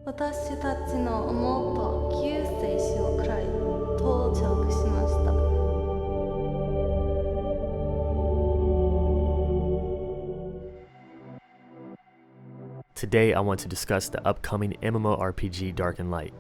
私たちの元救世主をクライ到着しました。Today I want to discuss the upcoming MMORPG Dark and Light.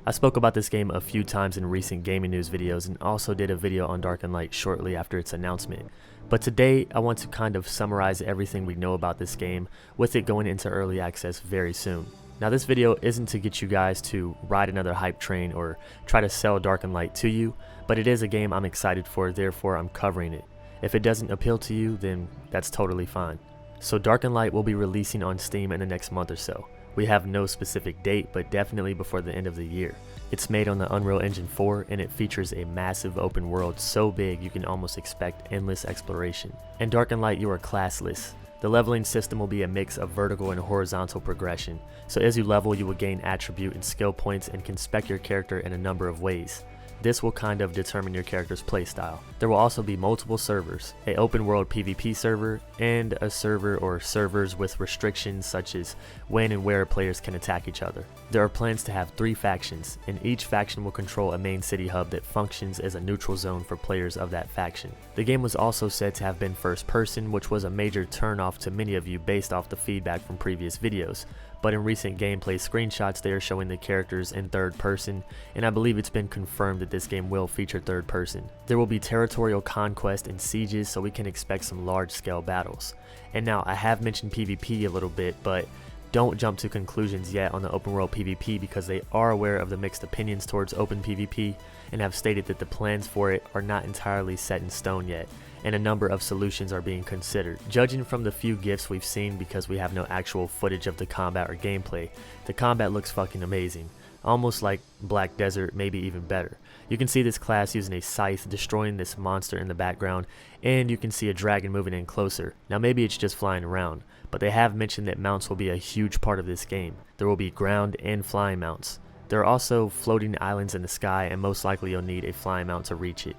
I spoke about this game a few times in recent gaming news videos and also did a video on Dark and Light shortly after its announcement. But today I want to kind of summarize everything we know about this game, with it going into early access very soon. Now this video isn't to get you guys to ride another hype train or try to sell Dark and Light to you, but it is a game I'm excited for, therefore I'm covering it. If it doesn't appeal to you, then that's totally fine. So Dark and Light will be releasing on Steam in the next month or so. We have no specific date, but definitely before the end of the year. It's made on the Unreal Engine 4 and it features a massive open world so big you can almost expect endless exploration. In Dark and Light you are classless. The leveling system will be a mix of vertical and horizontal progression, so as you level you will gain attribute and skill points and can spec your character in a number of ways. This will kind of determine your character's playstyle. There will also be multiple servers, an open world PvP server, and a server or servers with restrictions such as when and where players can attack each other. There are plans to have 3 factions, and each faction will control a main city hub that functions as a neutral zone for players of that faction. The game was also said to have been first person, which was a major turnoff to many of you based off the feedback from previous videos. But in recent gameplay screenshots they are showing the characters in third person, and I believe it's been confirmed that this game will feature third person. There will be territorial conquest and sieges, so we can expect some large scale battles. And now I have mentioned PvP a little bit, but don't jump to conclusions yet on the open world PvP because they are aware of the mixed opinions towards open PvP and have stated that the plans for it are not entirely set in stone yet, and a number of solutions are being considered. Judging from the few gifs we've seen, because we have no actual footage of the combat or gameplay, the combat looks fucking amazing. Almost like Black Desert, maybe even better. You can see this class using a scythe destroying this monster in the background, and you can see a dragon moving in closer. Now maybe it's just flying around, but they have mentioned that mounts will be a huge part of this game. There will be ground and flying mounts. There are also floating islands in the sky, and most likely you'll need a flying mount to reach it.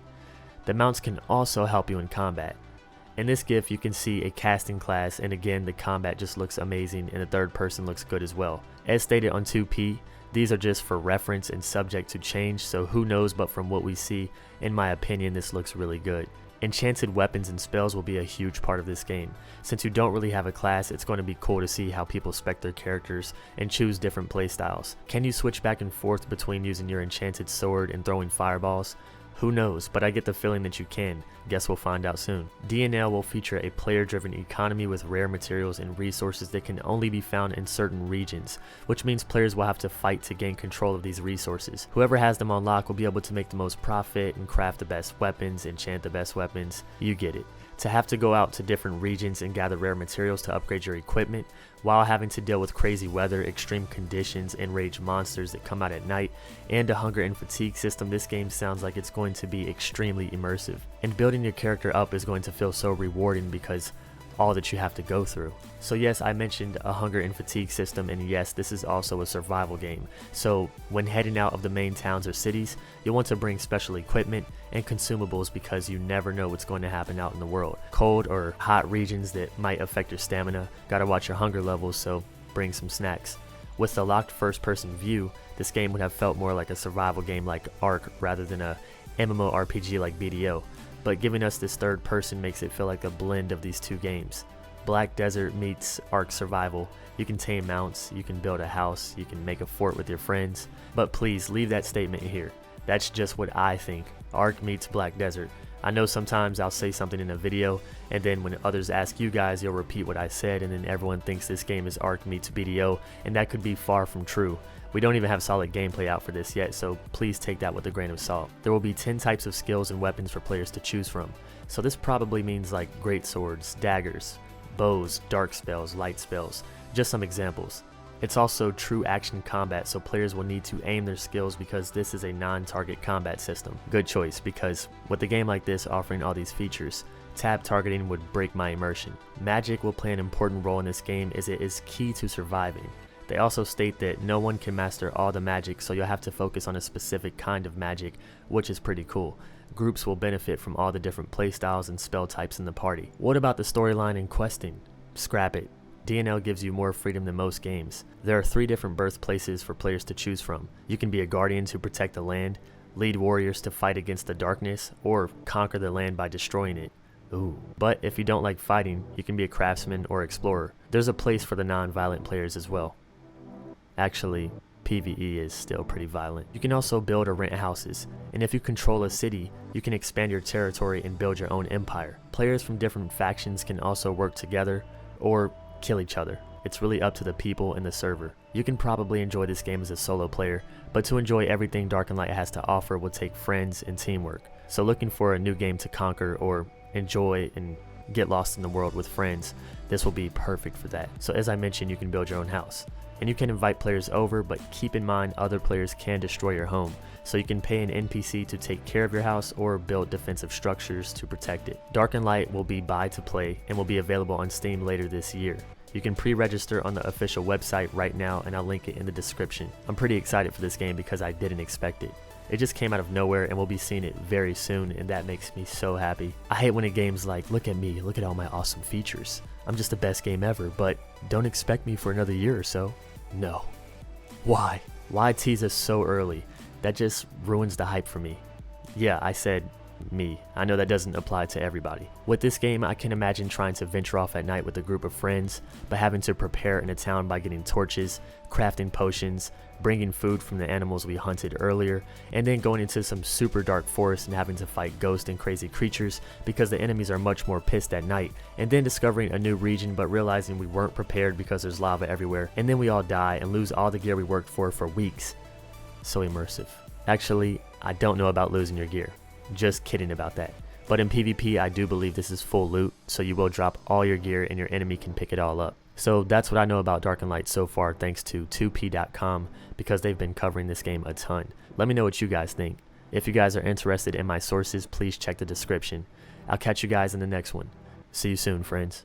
The mounts can also help you in combat. In this GIF you can see a casting class, and again the combat just looks amazing and the third person looks good as well. As stated on 2P, these are just for reference and subject to change, so who knows, but from what we see, in my opinion this looks really good. Enchanted weapons and spells will be a huge part of this game. Since you don't really have a class, it's going to be cool to see how people spec their characters and choose different playstyles. Can you switch back and forth between using your enchanted sword and throwing fireballs? Who knows, but I get the feeling that you can. Guess we'll find out soon. DNL will feature a player-driven economy with rare materials and resources that can only be found in certain regions, which means players will have to fight to gain control of these resources. Whoever has them on lock will be able to make the most profit and craft the best weapons, enchant the best weapons, you get it. To have to go out to different regions and gather rare materials to upgrade your equipment, while having to deal with crazy weather, extreme conditions, enraged monsters that come out at night, and a hunger and fatigue system, this game sounds like it's going to be extremely immersive. And building your character up is going to feel so rewarding because all that you have to go through. So yes, I mentioned a hunger and fatigue system, and yes, this is also a survival game. So when heading out of the main towns or cities, you'll want to bring special equipment and consumables because you never know what's going to happen out in the world. Cold or hot regions that might affect your stamina. Gotta watch your hunger levels, so bring some snacks. With the locked first person view, this game would have felt more like a survival game like Ark rather than a MMORPG like BDO. But giving us this third person makes it feel like a blend of these two games. Black Desert meets Ark Survival. You can tame mounts, you can build a house, you can make a fort with your friends. But please leave that statement here. That's just what I think. Ark meets Black Desert. I know sometimes I'll say something in a video, and then when others ask you guys, you'll repeat what I said, and then everyone thinks this game is Ark meets BDO, and that could be far from true. We don't even have solid gameplay out for this yet, so please take that with a grain of salt. There will be 10 types of skills and weapons for players to choose from, so this probably means like great swords, daggers, bows, dark spells, light spells, just some examples. It's also true action combat, so players will need to aim their skills because this is a non-target combat system. Good choice, because with a game like this offering all these features, tab targeting would break my immersion. Magic will play an important role in this game as it is key to surviving. They also state that no one can master all the magic, so you'll have to focus on a specific kind of magic, which is pretty cool. Groups will benefit from all the different playstyles and spell types in the party. What about the storyline and questing? Scrap it. DNL gives you more freedom than most games. There are 3 different birthplaces for players to choose from. You can be a guardian to protect the land, lead warriors to fight against the darkness, or conquer the land by destroying it. Ooh. But if you don't like fighting, you can be a craftsman or explorer. There's a place for the non-violent players as well. Actually, PvE is still pretty violent. You can also build or rent houses, and if you control a city, you can expand your territory and build your own empire. Players from different factions can also work together or kill each other. It's really up to the people in the server. You can probably enjoy this game as a solo player, but to enjoy everything Dark and Light has to offer will take friends and teamwork. So looking for a new game to conquer or enjoy and get lost in the world with friends, this will be perfect for that. So as I mentioned, you can build your own house. And you can invite players over, but keep in mind other players can destroy your home. So you can pay an NPC to take care of your house or build defensive structures to protect it. Dark and Light will be buy to play and will be available on Steam later this year. You can pre-register on the official website right now, and I'll link it in the description. I'm pretty excited for this game because I didn't expect it. It just came out of nowhere, and we'll be seeing it very soon, and that makes me so happy. I hate when a game's like, look at me, look at all my awesome features. I'm just the best game ever, but don't expect me for another year or so. No. Why? Why tease us so early? That just ruins the hype for me. Yeah, I said me. I know that doesn't apply to everybody. With this game, I can imagine trying to venture off at night with a group of friends, but having to prepare in a town by getting torches, crafting potions, bringing food from the animals we hunted earlier, and then going into some super dark forest and having to fight ghosts and crazy creatures because the enemies are much more pissed at night, and then discovering a new region but realizing we weren't prepared because there's lava everywhere, and then we all die and lose all the gear we worked for weeks. So immersive. Actually, I don't know about losing your gear. Just kidding about that. But in PvP, I do believe this is full loot, so you will drop all your gear and your enemy can pick it all up. So that's what I know about Dark and Light so far, thanks to 2p.com, because they've been covering this game a ton. Let me know what you guys think. If you guys are interested in my sources, please check the description. I'll catch you guys in the next one. See you soon, friends.